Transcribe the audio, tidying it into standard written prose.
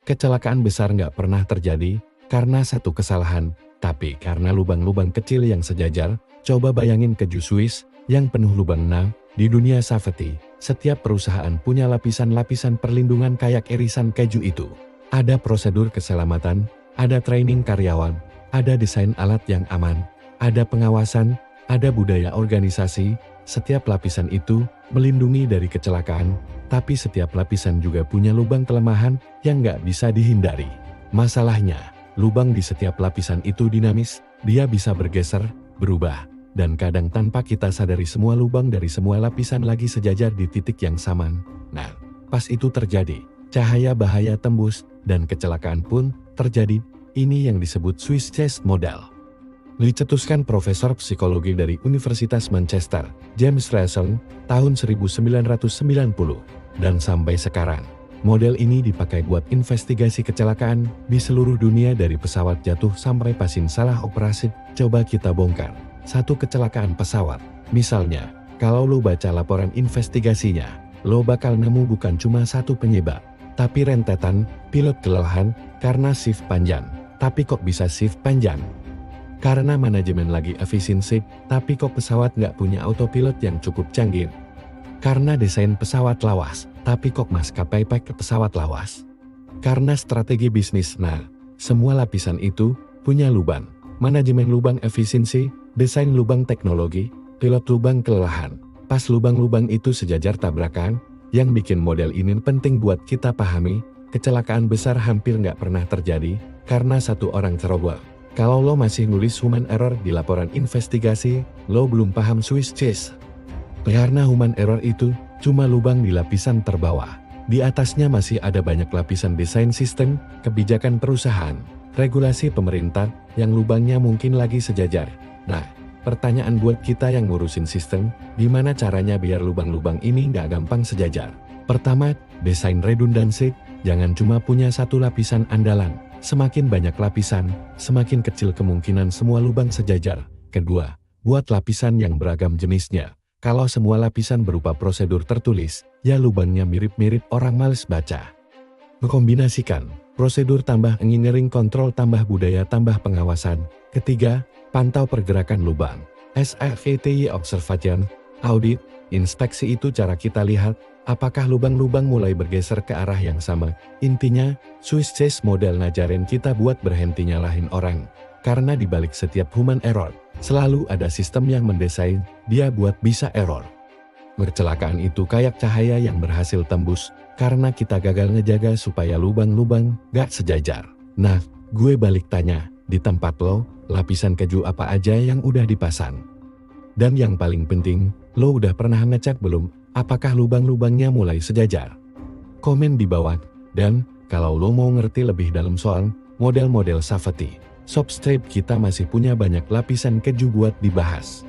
Kecelakaan besar nggak pernah terjadi karena satu kesalahan, tapi karena lubang-lubang kecil yang sejajar. Coba bayangin keju Swiss yang penuh lubang. Nah, di dunia safety, setiap perusahaan punya lapisan-lapisan perlindungan kayak irisan keju itu. Ada prosedur keselamatan, ada training karyawan, ada desain alat yang aman, ada pengawasan, ada budaya organisasi. Setiap lapisan itu melindungi dari kecelakaan, tapi setiap lapisan juga punya lubang kelemahan yang nggak bisa dihindari. Masalahnya, lubang di setiap lapisan itu dinamis, dia bisa bergeser, berubah, dan kadang tanpa kita sadari semua lubang dari semua lapisan lagi sejajar di titik yang sama. Nah, pas itu terjadi, cahaya bahaya tembus, dan kecelakaan pun terjadi. Ini yang disebut Swiss Chase Model. Dicetuskan Profesor Psikologi dari Universitas Manchester, James Russell, tahun 1990, dan sampai sekarang, model ini dipakai buat investigasi kecelakaan di seluruh dunia dari pesawat jatuh sampai pasien salah operasi. Coba kita bongkar satu kecelakaan pesawat. Misalnya, kalau lo baca laporan investigasinya, lo bakal nemu bukan cuma satu penyebab, tapi rentetan. Pilot kelelahan karena shift panjang. Tapi kok bisa shift panjang? Karena manajemen lagi efisiensi, tapi kok pesawat nggak punya autopilot yang cukup canggih? Karena desain pesawat lawas, tapi kok maskapai pakai pesawat lawas? Karena strategi bisnis. Nah, semua lapisan itu punya lubang. Manajemen lubang efisiensi, desain lubang teknologi, pilot lubang kelelahan. Pas lubang-lubang itu sejajar tabrakan, yang bikin model ini penting buat kita pahami, kecelakaan besar hampir nggak pernah terjadi, karena satu orang ceroboh. Kalau lo masih nulis human error di laporan investigasi, lo belum paham Swiss Chase. Karena human error itu cuma lubang di lapisan terbawah. Di atasnya masih ada banyak lapisan desain sistem, kebijakan perusahaan, regulasi pemerintah, yang lubangnya mungkin lagi sejajar. Nah, pertanyaan buat kita yang ngurusin sistem, gimana caranya biar lubang-lubang ini nggak gampang sejajar? Pertama, desain redundansi, jangan cuma punya satu lapisan andalan. Semakin banyak lapisan, semakin kecil kemungkinan semua lubang sejajar. Kedua, buat lapisan yang beragam jenisnya. Kalau semua lapisan berupa prosedur tertulis, ya lubangnya mirip-mirip orang males baca. Mengkombinasikan, prosedur tambah engineering control tambah budaya tambah pengawasan. Ketiga, pantau pergerakan lubang. SFATY observation, audit, inspeksi itu cara kita lihat, apakah lubang-lubang mulai bergeser ke arah yang sama. Intinya, Swiss Chase Model ngajarin kita buat berhenti nyalahin orang. Karena di balik setiap human error, selalu ada sistem yang mendesain dia buat bisa error. Kecelakaan itu kayak cahaya yang berhasil tembus, karena kita gagal ngejaga supaya lubang-lubang gak sejajar. Nah, gue balik tanya, di tempat lo, lapisan keju apa aja yang udah dipasang? Dan yang paling penting, lo udah pernah ngecek belum, apakah lubang-lubangnya mulai sejajar? Komen di bawah, dan kalau lo mau ngerti lebih dalam soal model-model safety, subscribe, kita masih punya banyak lapisan keju buat dibahas.